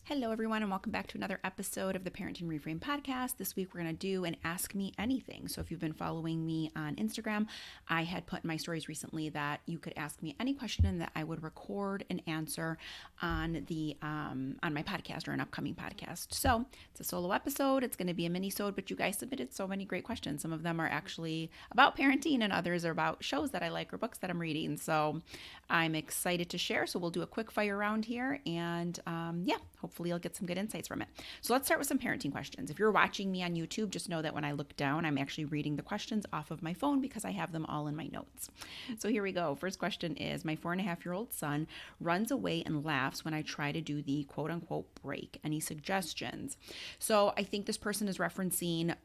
Hello, everyone, and welcome back to another episode of the Parenting Reframe podcast. This week, we're going to do an Ask Me Anything. So, if you've been following me on Instagram, I had put in my stories recently that you could ask me any question and that I would record and answer on my podcast or an upcoming podcast. So, it's a solo episode. It's going to be a mini-sode, but you guys submitted so many great questions. Some of them are actually about parenting, and others are about shows that I like or books that I'm reading. So, I'm excited to share. So, we'll do a quick fire round here, and hopefully you'll get some good insights from it. So let's start with some parenting questions. If you're watching me on YouTube, just know that when I look down, I'm actually reading the questions off of my phone because I have them all in my notes. So here we go. First question is, my 4.5-year-old son runs away and laughs when I try to do the quote unquote break. Any suggestions? So I think this person is referencing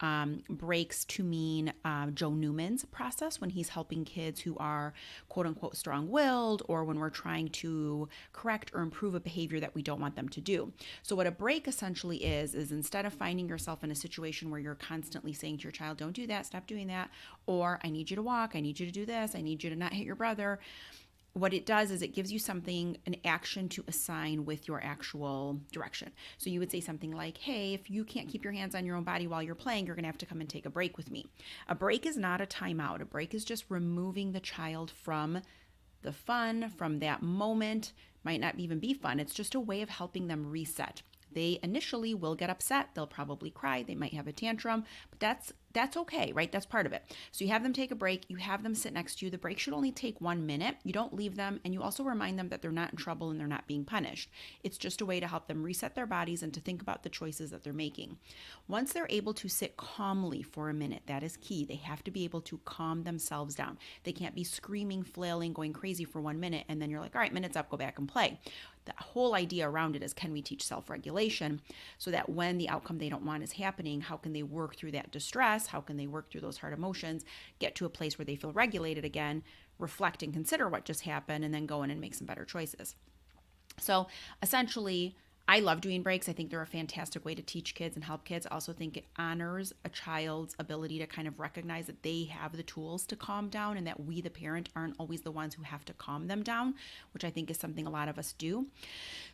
breaks to mean Joe Newman's process when he's helping kids who are quote unquote strong-willed, or when we're trying to correct or improve a behavior that we don't want them to do. So what a break essentially is instead of finding yourself in a situation where you're constantly saying to your child, don't do that, stop doing that, or I need you to walk, I need you to do this, I need you to not hit your brother. What it does is it gives you something, an action to assign with your actual direction. So you would say something like, hey, if you can't keep your hands on your own body while you're playing, you're going to have to come and take a break with me. A break is not a timeout. A break is just removing the child from the fun, from that moment. Might not even be fun. It's just a way of helping them reset. They initially will get upset. They'll probably cry. They might have a tantrum, but that's okay, right? That's part of it. So you have them take a break. You have them sit next to you. The break should only take 1 minute. You don't leave them, and you also remind them that they're not in trouble and they're not being punished. It's just a way to help them reset their bodies and to think about the choices that they're making. Once they're able to sit calmly for a minute, that is key. They have to be able to calm themselves down. They can't be screaming, flailing, going crazy for 1 minute, and then you're like, all right, minute's up, go back and play. The whole idea around it is, can we teach self-regulation so that when the outcome they don't want is happening, how can they work through that distress? How can they work through those hard emotions, get to a place where they feel regulated again, reflect and consider what just happened, and then go in and make some better choices. So essentially, I love doing breaks. I think they're a fantastic way to teach kids and help kids. I also think it honors a child's ability to kind of recognize that they have the tools to calm down and that we, the parent, aren't always the ones who have to calm them down, which I think is something a lot of us do.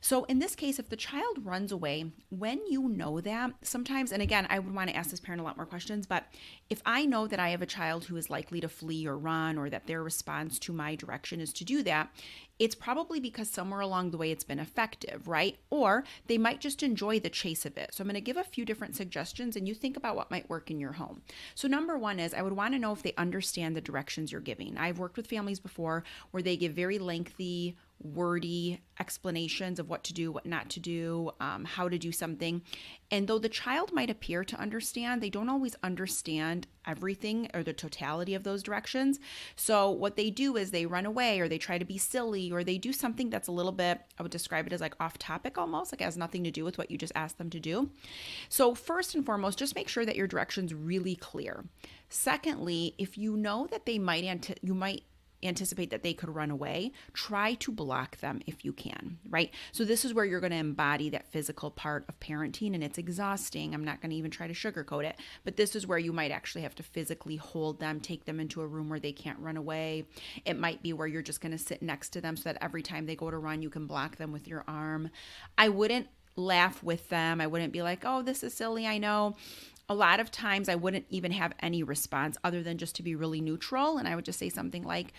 So in this case, if the child runs away, when you know that, sometimes, and again, I would want to ask this parent a lot more questions, but if I know that I have a child who is likely to flee or run, or that their response to my direction is to do that, it's probably because somewhere along the way it's been effective, right? Or they might just enjoy the chase of it. So I'm going to give a few different suggestions and you think about what might work in your home. So number one is, I would want to know if they understand the directions you're giving. I've worked with families before where they give very lengthy, wordy explanations of what to do, what not to do, how to do something. And though the child might appear to understand, they don't always understand everything or the totality of those directions. So what they do is they run away, or they try to be silly, or they do something that's a little bit, I would describe it as like off topic almost, like it has nothing to do with what you just asked them to do. So first and foremost, just make sure that your direction's really clear. Secondly, if you know that you might anticipate that they could run away, try to block them if you can, right? So this is where you're going to embody that physical part of parenting, and it's exhausting. I'm not going to even try to sugarcoat it, but this is where you might actually have to physically hold them, take them into a room where they can't run away. It might be where you're just going to sit next to them so that every time they go to run, you can block them with your arm. I wouldn't laugh with them. I wouldn't be like, oh, this is silly, I know. A lot of times I wouldn't even have any response other than just to be really neutral. And I would just say something like,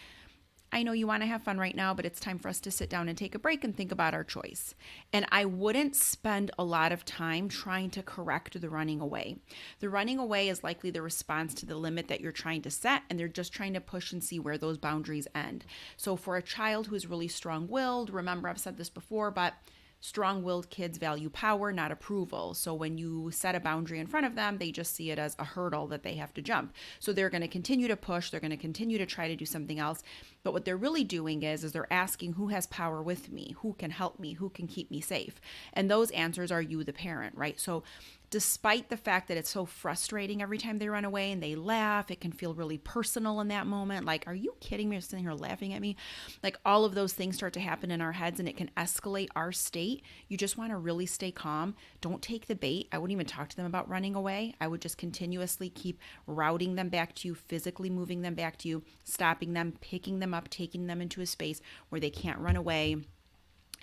I know you want to have fun right now, but it's time for us to sit down and take a break and think about our choice. And I wouldn't spend a lot of time trying to correct the running away. The running away is likely the response to the limit that you're trying to set, and they're just trying to push and see where those boundaries end. So for a child who is really strong-willed, remember I've said this before, but strong-willed kids value power, not approval. So when you set a boundary in front of them, they just see it as a hurdle that they have to jump. So they're going to continue to push. They're going to continue to try to do something else. But what they're really doing is they're asking, who has power with me? Who can help me? Who can keep me safe? And those answers are you, the parent, right? So despite the fact that it's so frustrating every time they run away and they laugh, it can feel really personal in that moment. Like, are you kidding me? You're sitting here laughing at me. Like, all of those things start to happen in our heads and it can escalate our state. You just want to really stay calm. Don't take the bait. I wouldn't even talk to them about running away. I would just continuously keep routing them back to you, physically moving them back to you, stopping them, picking them up, taking them into a space where they can't run away,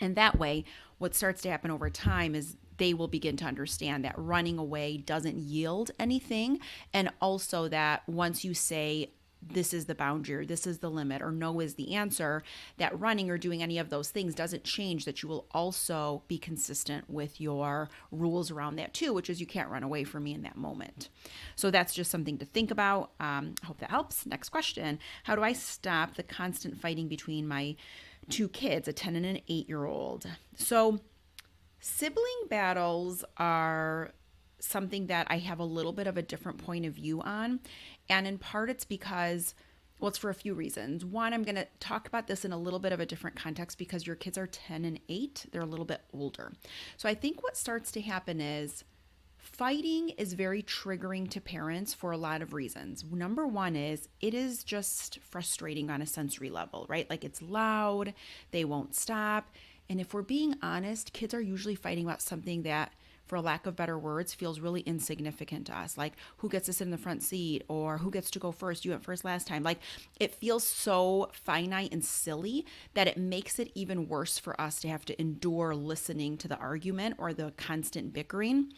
And that way, what starts to happen over time is they will begin to understand that running away doesn't yield anything. And also that once you say, this is the boundary, or this is the limit, or no is the answer, that running or doing any of those things doesn't change, that you will also be consistent with your rules around that too, which is you can't run away from me in that moment. So that's just something to think about. I hope that helps. Next question. How do I stop the constant fighting between my two kids, a 10 and an 8-year-old? So sibling battles are something that I have a little bit of a different point of view on. And in part, it's because, well, it's for a few reasons. One, I'm going to talk about this in a little bit of a different context because your kids are 10 and 8. They're a little bit older. So I think what starts to happen is fighting is very triggering to parents for a lot of reasons. Number one is it is just frustrating on a sensory level, right? Like it's loud, they won't stop. And if we're being honest, kids are usually fighting about something that, for lack of better words, feels really insignificant to us. Like who gets to sit in the front seat, or who gets to go first? You went first last time. Like it feels so finite and silly that it makes it even worse for us to have to endure listening to the argument or the constant bickering.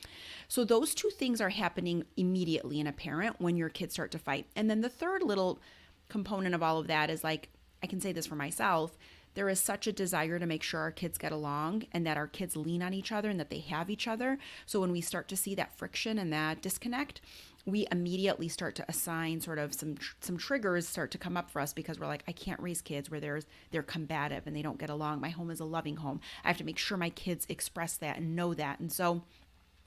So those two things are happening immediately in a parent when your kids start to fight. And then the third little component of all of that is, like, I can say this for myself, there is such a desire to make sure our kids get along and that our kids lean on each other and that they have each other. So when we start to see that friction and that disconnect, we immediately start to assign sort of some triggers start to come up for us, because we're like, I can't raise kids where they're combative and they don't get along. My home is a loving home. I have to make sure my kids express that and know that. And so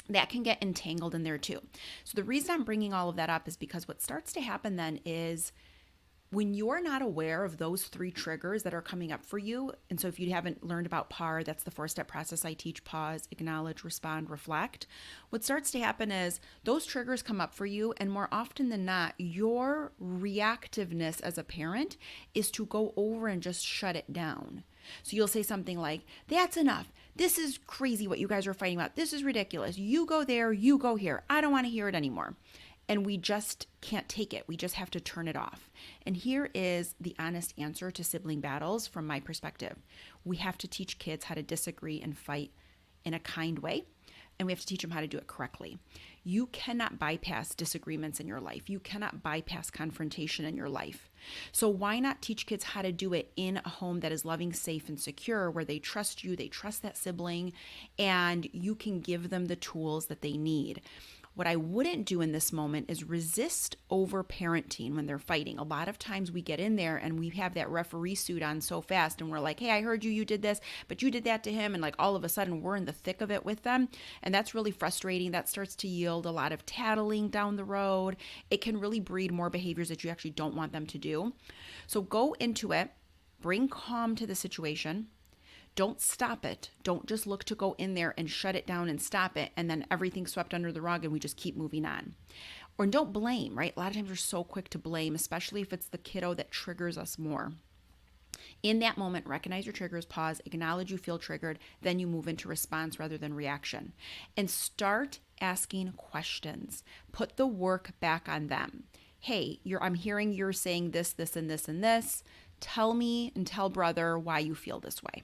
that can get entangled in there too. So the reason I'm bringing all of that up is because what starts to happen then is when you're not aware of those 3 triggers that are coming up for you, and so if you haven't learned about PAR, that's the 4-step process I teach: pause, acknowledge, respond, reflect. What starts to happen is those triggers come up for you, and more often than not, your reactiveness as a parent is to go over and just shut it down. So you'll say something like, that's enough. This is crazy what you guys are fighting about. This is ridiculous. You go there, you go here. I don't want to hear it anymore. And we just can't take it. We just have to turn it off. And here is the honest answer to sibling battles from my perspective. We have to teach kids how to disagree and fight in a kind way, and we have to teach them how to do it correctly. You cannot bypass disagreements in your life. You cannot bypass confrontation in your life. So why not teach kids how to do it in a home that is loving, safe, and secure, where they trust you, they trust that sibling, and you can give them the tools that they need. What I wouldn't do in this moment is resist over parenting when they're fighting. A lot of times we get in there and we have that referee suit on so fast, and we're like, hey, I heard you did this, but you did that to him. And like all of a sudden we're in the thick of it with them. And that's really frustrating. That starts to yield a lot of tattling down the road. It can really breed more behaviors that you actually don't want them to do. So go into it, bring calm to the situation. Don't stop it. Don't just look to go in there and shut it down and stop it, and then everything's swept under the rug and we just keep moving on. Or don't blame, right? A lot of times we're so quick to blame, especially if it's the kiddo that triggers us more. In that moment, recognize your triggers, pause, acknowledge you feel triggered, then you move into response rather than reaction. And start asking questions. Put the work back on them. Hey, I'm hearing you're saying this, this, and this, and this. Tell me and tell brother why you feel this way.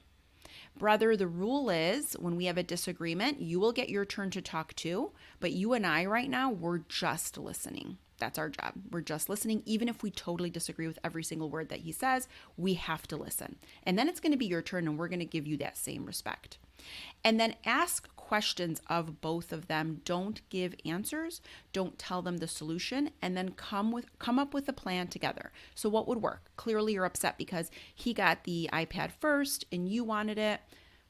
Brother, the rule is when we have a disagreement, you will get your turn to talk too, but you and I right now, we're just listening. That's our job. We're just listening. Even if we totally disagree with every single word that he says, we have to listen. And then it's going to be your turn, and we're going to give you that same respect. And then ask questions of both of them. Don't give answers. Don't tell them the solution, and then come up with a plan together. So what would work? Clearly you're upset because he got the iPad first and you wanted it.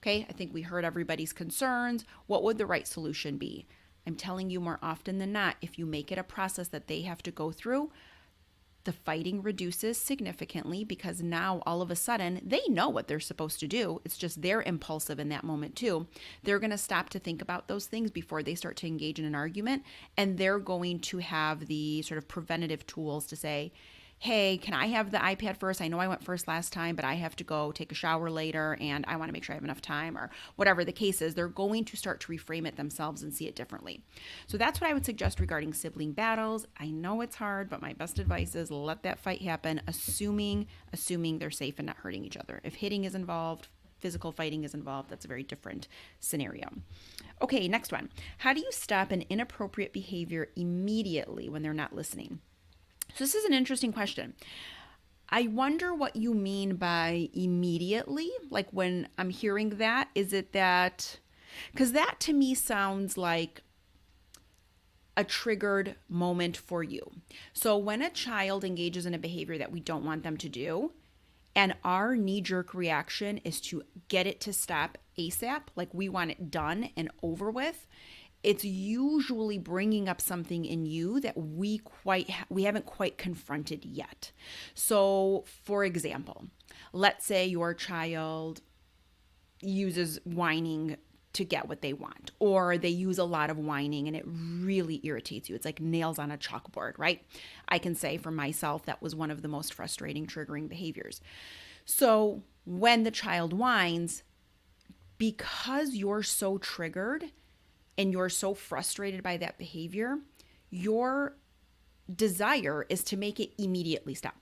Okay, I think we heard everybody's concerns. What would the right solution be? I'm telling you, more often than not, if you make it a process that they have to go through, the fighting reduces significantly, because now all of a sudden they know what they're supposed to do. It's just they're impulsive in that moment too. They're going to stop to think about those things before they start to engage in an argument, and they're going to have the sort of preventative tools to say, hey, can I have the iPad first? I know I went first last time, but I have to go take a shower later and I want to make sure I have enough time, or whatever the case is. They're going to start to reframe it themselves and see it differently. So that's what I would suggest regarding sibling battles. I know it's hard, but my best advice is let that fight happen, assuming they're safe and not hurting each other. If hitting is involved, physical fighting is involved, that's a very different scenario. Okay, next one. How do you stop an inappropriate behavior immediately when they're not listening? So this is an interesting question. I wonder what you mean by immediately. Like when I'm hearing that, is it that? Because that to me sounds like a triggered moment for you. So when a child engages in a behavior that we don't want them to do, and our knee-jerk reaction is to get it to stop ASAP, like we want it done and over with, it's usually bringing up something in you that we haven't quite confronted yet. So, for example, let's say your child uses whining to get what they want, or they use a lot of whining and it really irritates you. It's like nails on a chalkboard, right? I can say for myself that was one of the most frustrating, triggering behaviors. So when the child whines, because you're so triggered and you're so frustrated by that behavior, your desire is to make it immediately stop.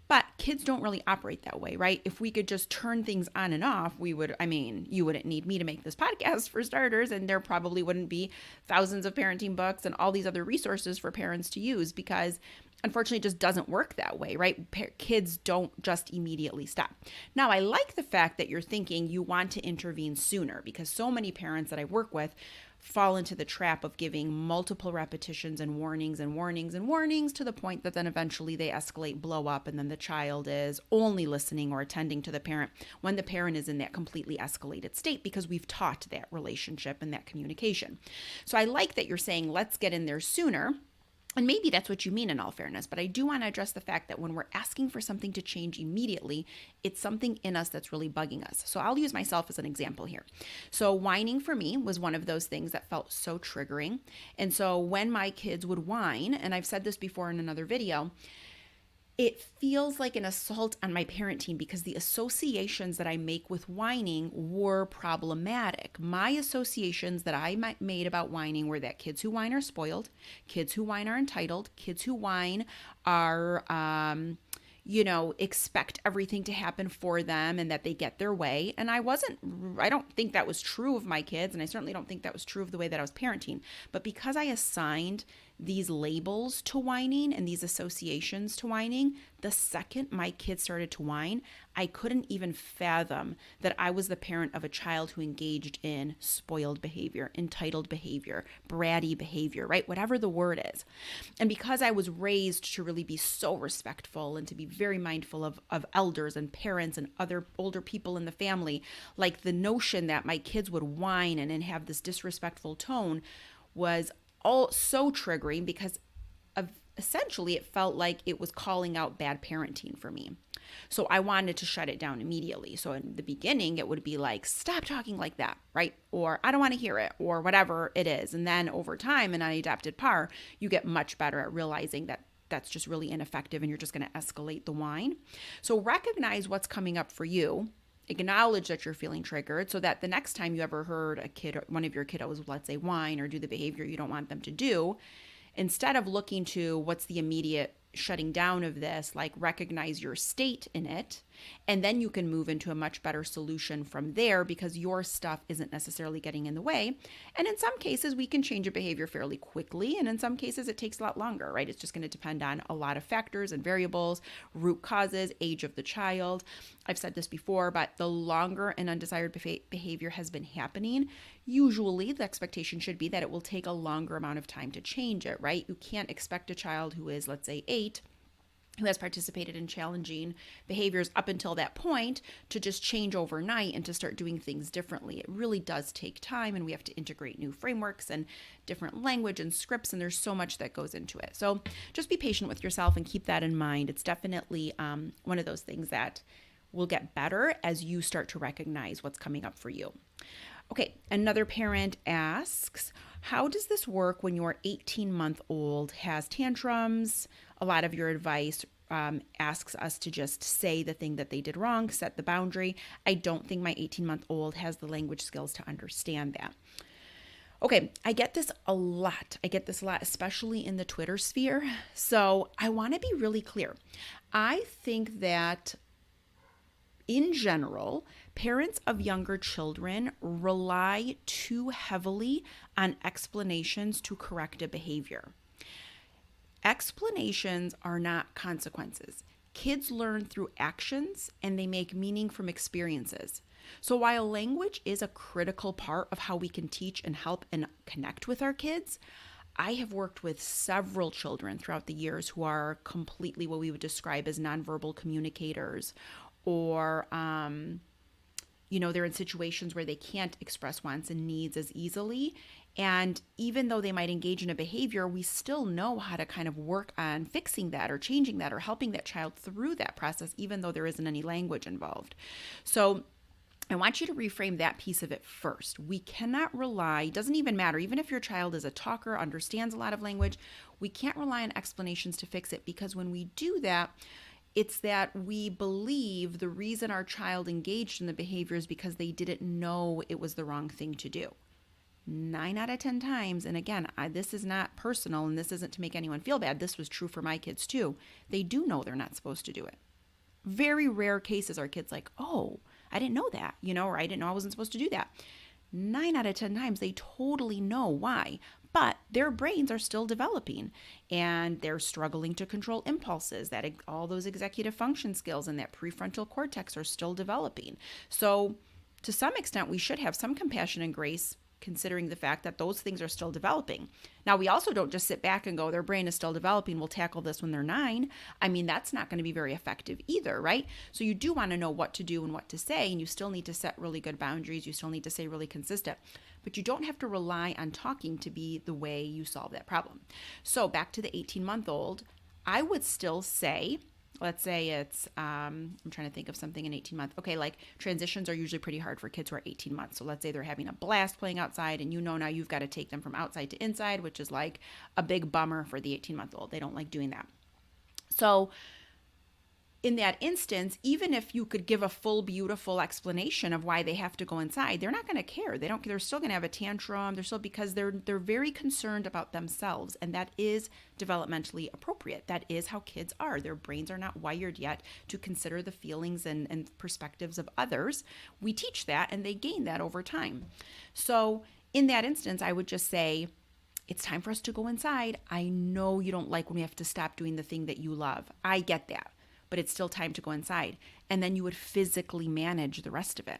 But kids don't really operate that way, right? If we could just turn things on and off, you wouldn't need me to make this podcast for starters, and there probably wouldn't be thousands of parenting books and all these other resources for parents to use, because unfortunately it just doesn't work that way, right? Kids don't just immediately stop. Now, I like the fact that you're thinking you want to intervene sooner, because so many parents that I work with fall into the trap of giving multiple repetitions and warnings and warnings and warnings to the point that then eventually they escalate, blow up, and then the child is only listening or attending to the parent when the parent is in that completely escalated state, because we've taught that relationship and that communication. So I like that you're saying, let's get in there sooner. And maybe that's what you mean in all fairness, but I do want to address the fact that when we're asking for something to change immediately, it's something in us that's really bugging us. So I'll use myself as an example here. So whining for me was one of those things that felt so triggering. And so when my kids would whine, and I've said this before in another video, it feels like an assault on my parenting, because the associations that I make with whining were problematic. My associations that I made about whining were that kids who whine are spoiled, kids who whine are entitled, kids who whine are, expect everything to happen for them and that they get their way. And I don't think that was true of my kids. And I certainly don't think that was true of the way that I was parenting. But because I assigned these labels to whining and these associations to whining, the second my kids started to whine, I couldn't even fathom that I was the parent of a child who engaged in spoiled behavior, entitled behavior, bratty behavior, right? Whatever the word is. And because I was raised to really be so respectful and to be very mindful of elders and parents and other older people in the family, like the notion that my kids would whine and have this disrespectful tone was all so triggering, because essentially it felt like it was calling out bad parenting for me. So I wanted to shut it down immediately. So in the beginning, it would be like, stop talking like that, right? Or I don't want to hear it, or whatever it is. And then over time, and on adapted par, you get much better at realizing that that's just really ineffective and you're just going to escalate the whine. So recognize what's coming up for you. Acknowledge that you're feeling triggered, so that the next time you ever heard a kid, one of your kiddos, let's say, whine or do the behavior you don't want them to do, instead of looking to what's the immediate shutting down of this, like recognize your state in it, and then you can move into a much better solution from there, because your stuff isn't necessarily getting in the way. And in some cases, we can change a behavior fairly quickly, and in some cases, it takes a lot longer, right? It's just going to depend on a lot of factors and variables, root causes, age of the child. I've said this before, but the longer an undesired behavior has been happening, usually the expectation should be that it will take a longer amount of time to change it, right? You can't expect a child who is, let's say, 8, who has participated in challenging behaviors up until that point, to just change overnight and to start doing things differently. It really does take time, and we have to integrate new frameworks and different language and scripts, and there's so much that goes into it. So just be patient with yourself and keep that in mind. It's definitely one of those things that will get better as you start to recognize what's coming up for you. Okay, another parent asks, how does this work when your 18-month-old has tantrums? A lot of your advice asks us to just say the thing that they did wrong, set the boundary. I don't think my 18-month-old has the language skills to understand that. Okay, I get this a lot. Especially in the Twitter sphere. So I want to be really clear. I think that in general, Parents of younger children rely too heavily on explanations to correct a behavior. Explanations are not consequences. Kids learn through actions and they make meaning from experiences. So while language is a critical part of how we can teach and help and connect with our kids, I have worked with several children throughout the years who are completely what we would describe as nonverbal communicators, or they're in situations where they can't express wants and needs as easily. And even though they might engage in a behavior, we still know how to kind of work on fixing that or changing that or helping that child through that process, even though there isn't any language involved. So I want you to reframe that piece of it first. We cannot rely, it doesn't even matter, even if your child is a talker, understands a lot of language, we can't rely on explanations to fix it, because when we do that, it's that we believe the reason our child engaged in the behavior is because they didn't know it was the wrong thing to do. 9 out of 10 times, and again, this is not personal and this isn't to make anyone feel bad, this was true for my kids too, they do know they're not supposed to do it. Very rare cases are kids like, oh, I didn't know that, or I didn't know I wasn't supposed to do that. 9 out of 10 times, they totally know why, but their brains are still developing and they're struggling to control impulses, that all those executive function skills and that prefrontal cortex are still developing. So to some extent, we should have some compassion and grace considering the fact that those things are still developing. Now, we also don't just sit back and go, their brain is still developing, we'll tackle this when they're 9. I mean, that's not going to be very effective either, right? So you do want to know what to do and what to say, and you still need to set really good boundaries. You still need to stay really consistent, but you don't have to rely on talking to be the way you solve that problem. So back to the 18-month-old, I would still say, let's say it's, I'm trying to think of something in 18 months. Okay, like transitions are usually pretty hard for kids who are 18 months. So let's say they're having a blast playing outside and now you've got to take them from outside to inside, which is like a big bummer for the 18-month-old. They don't like doing that. So in that instance, even if you could give a full, beautiful explanation of why they have to go inside, they're not going to care. They're still going to have a tantrum. Because they're very concerned about themselves. And that is developmentally appropriate. That is how kids are. Their brains are not wired yet to consider the feelings and perspectives of others. We teach that and they gain that over time. So in that instance, I would just say, it's time for us to go inside. I know you don't like when we have to stop doing the thing that you love. I get that. But it's still time to go inside. And then you would physically manage the rest of it.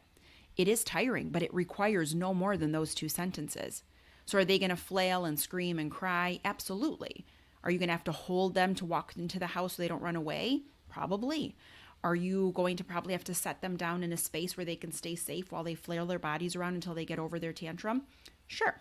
It is tiring, but it requires no more than those 2 sentences. So are they going to flail and scream and cry? Absolutely. Are you going to have to hold them to walk into the house so they don't run away? Probably. Are you going to probably have to set them down in a space where they can stay safe while they flail their bodies around until they get over their tantrum? Sure,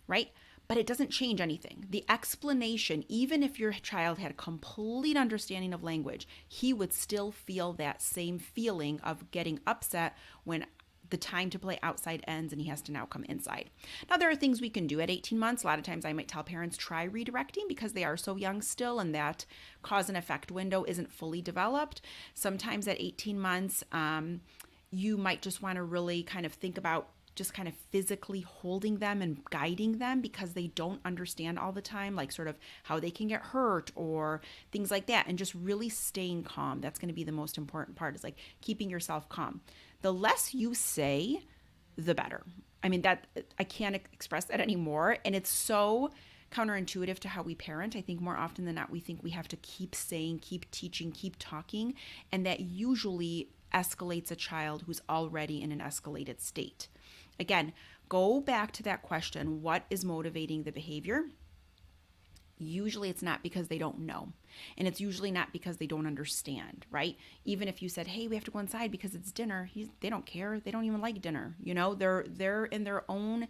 right? But it doesn't change anything. The explanation, even if your child had a complete understanding of language, he would still feel that same feeling of getting upset when the time to play outside ends and he has to now come inside. Now, there are things we can do at 18 months. A lot of times I might tell parents, try redirecting because they are so young still and that cause and effect window isn't fully developed. Sometimes at 18 months, you might just want to really kind of think about just kind of physically holding them and guiding them because they don't understand all the time, like sort of how they can get hurt or things like that, and just really staying calm. That's going to be the most important part, is like keeping yourself calm. The less you say, the better. I mean, that I can't express that anymore. And it's so counterintuitive to how we parent. I think more often than not, we think we have to keep saying, keep teaching, keep talking. And that usually escalates a child who's already in an escalated state. Again, go back to that question, what is motivating the behavior? Usually it's not because they don't know. And it's usually not because they don't understand, right? Even if you said, hey, we have to go inside because it's dinner, they don't care. They don't even like dinner. They're in their own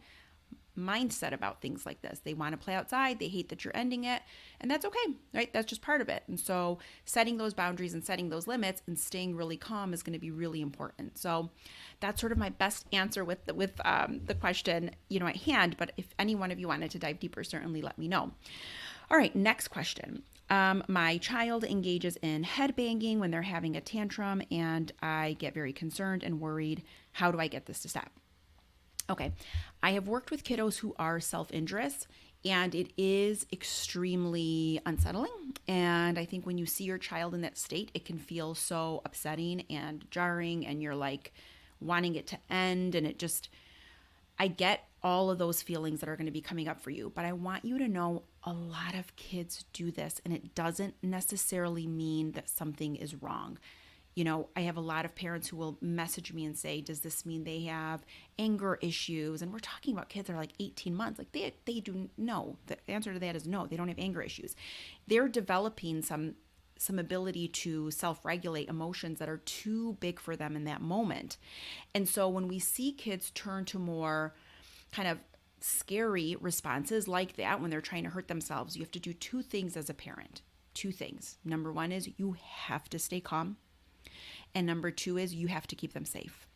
mindset about things like this. They want to play outside. They hate that you're ending it. And that's okay, right? That's just part of it. And so setting those boundaries and setting those limits and staying really calm is going to be really important. So that's sort of my best answer with the question, at hand. But if any one of you wanted to dive deeper, certainly let me know. All right, next question. My child engages in head banging when they're having a tantrum, and I get very concerned and worried. How do I get this to stop? Okay, I have worked with kiddos who are self-injurious, and it is extremely unsettling. And I think when you see your child in that state, it can feel so upsetting and jarring, and you're like, wanting it to end. And I get all of those feelings that are going to be coming up for you, but I want you to know a lot of kids do this, and it doesn't necessarily mean that something is wrong. I have a lot of parents who will message me and say, does this mean they have anger issues? And we're talking about kids that are like 18 months. Like they do no. The answer to that is no, they don't have anger issues. They're developing some ability to self-regulate emotions that are too big for them in that moment. And so when we see kids turn to more kind of scary responses like that when they're trying to hurt themselves, you have to do two things as a parent. Two things. Number one is you have to stay calm. And number two is you have to keep them safe.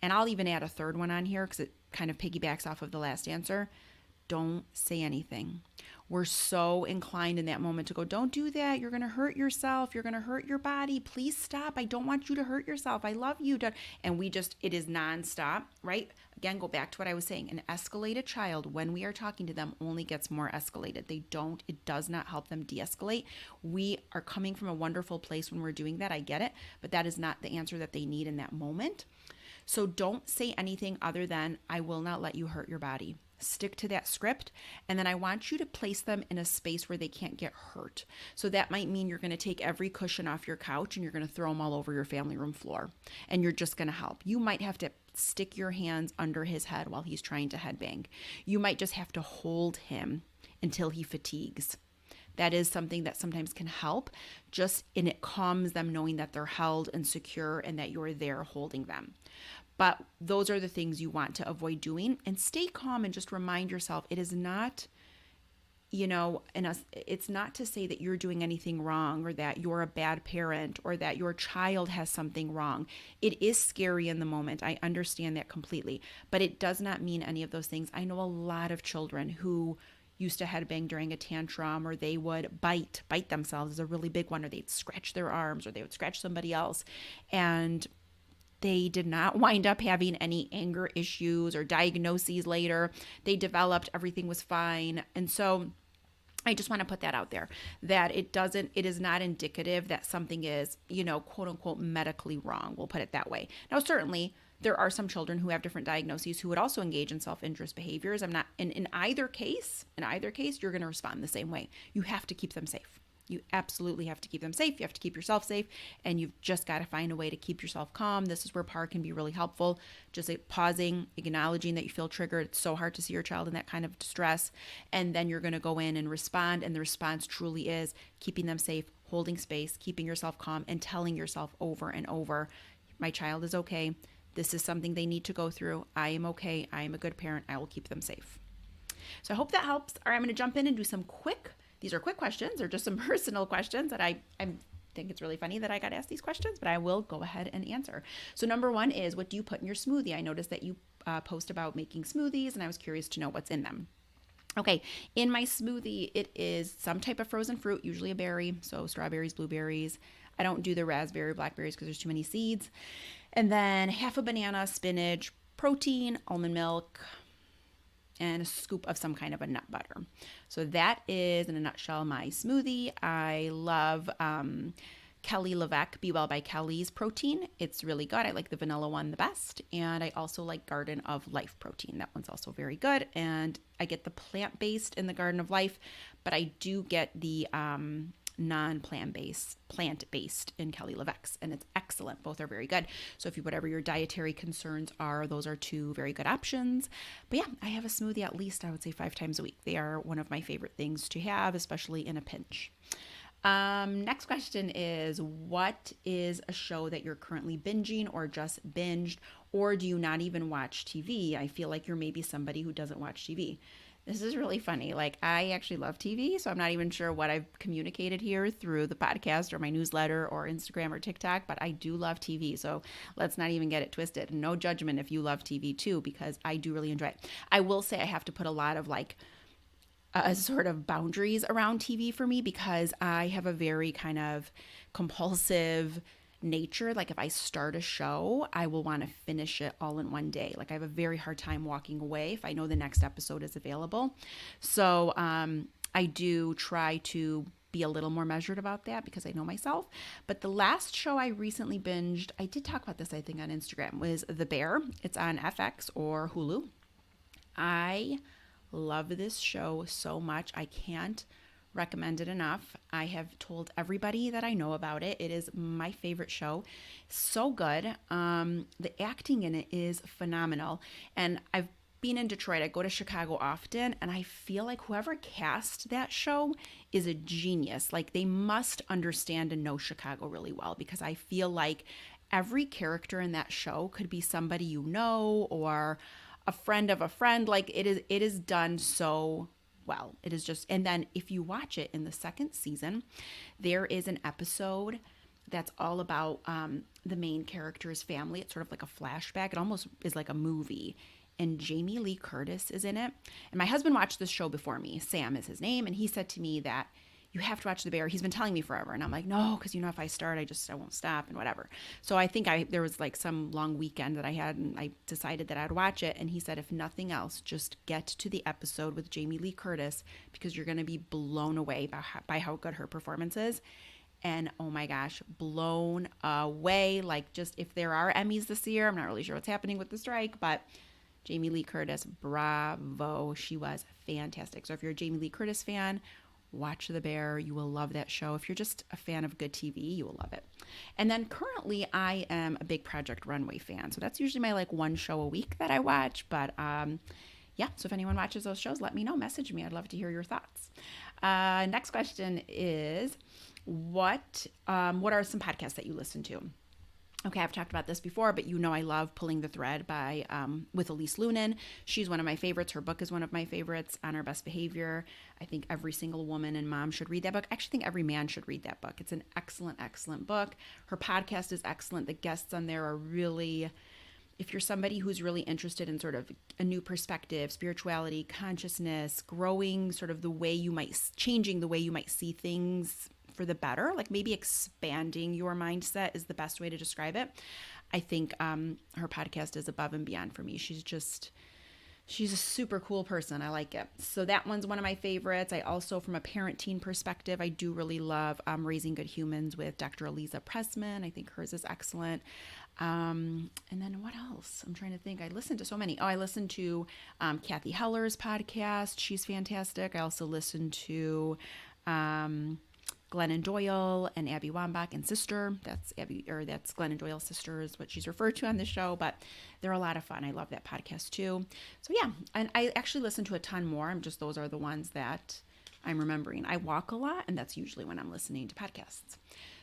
And I'll even add a third one on here because it kind of piggybacks off of the last answer. Don't say anything. We're so inclined in that moment to go, don't do that. You're going to hurt yourself. You're going to hurt your body. Please stop. I don't want you to hurt yourself. I love you. And it is nonstop, right? Again, go back to what I was saying. An escalated child, when we are talking to them, only gets more escalated. It does not help them de-escalate. We are coming from a wonderful place when we're doing that. I get it, but that is not the answer that they need in that moment. So don't say anything other than, I will not let you hurt your body. Stick to that script. And then I want you to place them in a space where they can't get hurt. So that might mean you're going to take every cushion off your couch and you're going to throw them all over your family room floor. And you're just going to help. You might have to stick your hands under his head while he's trying to headbang. You might just have to hold him until he fatigues. That is something that sometimes can help, and it calms them knowing that they're held and secure and that you're there holding them. But those are the things you want to avoid doing, and stay calm and just remind yourself it is not, it's not to say that you're doing anything wrong or that you're a bad parent or that your child has something wrong. It is scary in the moment. I understand that completely, but it does not mean any of those things. I know a lot of children who used to headbang during a tantrum, or they would bite themselves is a really big one, or they'd scratch their arms, or they would scratch somebody else. And they did not wind up having any anger issues or diagnoses later. They developed, everything was fine. And so I just want to put that out there, that it is not indicative that something is, quote unquote, medically wrong. We'll put it that way. Now, certainly there are some children who have different diagnoses who would also engage in self-injurious behaviors. In either case, you're going to respond the same way. You have to keep them safe. You absolutely have to keep them safe. You have to keep yourself safe, and you've just got to find a way to keep yourself calm. This is where PAR can be really helpful. Just pausing, acknowledging that you feel triggered. It's so hard to see your child in that kind of distress. And then you're going to go in and respond. And the response truly is keeping them safe, holding space, keeping yourself calm, and telling yourself over and over, my child is okay. This is something they need to go through. I am okay. I am a good parent. I will keep them safe. So I hope that helps. All right, I'm going to jump in and do these are quick questions. They're just some personal questions that I think it's really funny that I got asked these questions, but I will go ahead and answer. So number one is, what do you put in your smoothie? I noticed that you post about making smoothies, and I was curious to know what's in them. Okay, in my smoothie, it is some type of frozen fruit, usually a berry, so strawberries, blueberries. I don't do the raspberry, blackberries because there's too many seeds. And then half a banana, spinach, protein, almond milk, and a scoop of some kind of a nut butter. So that is, in a nutshell, my smoothie. I love Kelly LeVeque, Be Well by Kelly's protein. It's really good. I like the vanilla one the best. And I also like Garden of Life protein. That one's also very good. And I get the plant-based in the Garden of Life, but I do get the plant-based in Kelly LeVeque's, and it's excellent. Both are very good. So if whatever your dietary concerns are, those are two very good options. But yeah, I have a smoothie at least, I would say, 5 times a week. They are one of my favorite things to have, especially in a pinch. Next question is, what is a show that you're currently binging or just binged, or do you not even watch TV? I feel like you're maybe somebody who doesn't watch TV. This is really funny. Like, I actually love TV, so I'm not even sure what I've communicated here through the podcast or my newsletter or Instagram or TikTok, but I do love TV. So let's not even get it twisted. No judgment if you love TV too, because I do really enjoy it. I will say I have to put a lot of sort of boundaries around TV for me, because I have a very kind of compulsive nature. Like, if I start a show, I will want to finish it all in one day. Like, I have a very hard time walking away if I know the next episode is available. So I do try to be a little more measured about that because I know myself. But the last show I recently binged, I did talk about this, I think, on Instagram, was The Bear. It's on FX or Hulu. I love this show so much. I can't recommend it enough. I have told everybody that I know about it. It is my favorite show. So good. The acting in it is phenomenal. And I've been in Detroit. I go to Chicago often, and I feel like whoever cast that show is a genius. Like, they must understand and know Chicago really well, because I feel like every character in that show could be somebody you know or a friend of a friend. Like, it is done so well. It is just, and then if you watch it in the second season, there is an episode that's all about the main character's family. It's sort of like a flashback. It almost is like a movie. And Jamie Lee Curtis is in it. And my husband watched this show before me. Sam is his name. And he said to me that you have to watch The Bear. He's been telling me forever. And I'm like, no, because if I start, I won't stop and whatever. So I think there was like some long weekend that I had, and I decided that I'd watch it. And he said, if nothing else, just get to the episode with Jamie Lee Curtis, because you're going to be blown away by how good her performance is. And oh my gosh, blown away. Like, just, if there are Emmys this year, I'm not really sure what's happening with the strike, but Jamie Lee Curtis, bravo. She was fantastic. So if you're a Jamie Lee Curtis fan, watch The Bear. You will love that show. If you're just a fan of good TV, you will love it. And then currently I am a big Project Runway fan. So that's usually my like one show a week that I watch. But yeah, so if anyone watches those shows, let me know. Message me. I'd love to hear your thoughts. Next question is, what are some podcasts that you listen to? Okay, I've talked about this before, but I love Pulling the Thread with Elise Loehnen. She's one of my favorites. Her book is one of my favorites, On Our Best Behavior. I think every single woman and mom should read that book. I actually think every man should read that book. It's an excellent, excellent book. Her podcast is excellent. The guests on there are really, if you're somebody who's really interested in sort of a new perspective, spirituality, consciousness, growing sort of changing the way you might see things for the better, like maybe expanding your mindset is the best way to describe it. I think her podcast is above and beyond for me. She's a super cool person. I like it. So that one's one of my favorites. I also, from a parent-teen perspective, I do really love Raising Good Humans with Dr. Eliza Pressman. I think hers is excellent. And then what else? I'm trying to think. I listen to so many. I listen to Kathy Heller's podcast. She's fantastic. I also listen to Glennon Doyle and Abby Wambach and Sister. That's Glennon Doyle's sister is what she's referred to on the show, but they're a lot of fun. I love that podcast too. So yeah, and I actually listen to a ton more. Those are the ones that I'm remembering. I walk a lot, and that's usually when I'm listening to podcasts.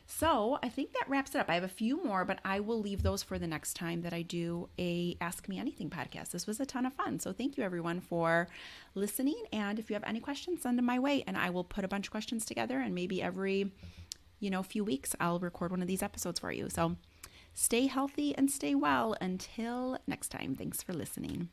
So I think that wraps it up. I have a few more, but I will leave those for the next time that I do a Ask Me Anything podcast. This was a ton of fun. So thank you everyone for listening. And if you have any questions, send them my way, and I will put a bunch of questions together, and maybe every, few weeks I'll record one of these episodes for you. So stay healthy and stay well. Until next time, thanks for listening.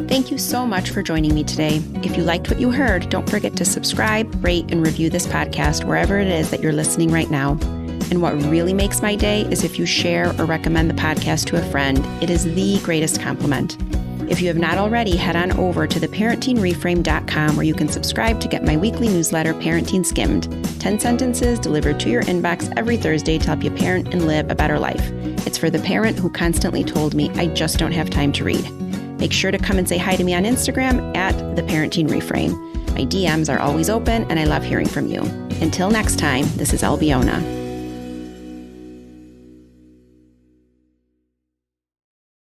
Thank you so much for joining me today. If you liked what you heard, don't forget to subscribe, rate, and review this podcast wherever it is that you're listening right now. And what really makes my day is if you share or recommend the podcast to a friend. It is the greatest compliment. If you have not already, head on over to theparentteenreframe.com, where you can subscribe to get my weekly newsletter, Parenting Skimmed. 10 sentences delivered to your inbox every Thursday to help you parent and live a better life. It's for the parent who constantly told me, I just don't have time to read. Make sure to come and say hi to me on Instagram at The Parenting Reframe. My DMs are always open, and I love hearing from you. Until next time, this is Albiona.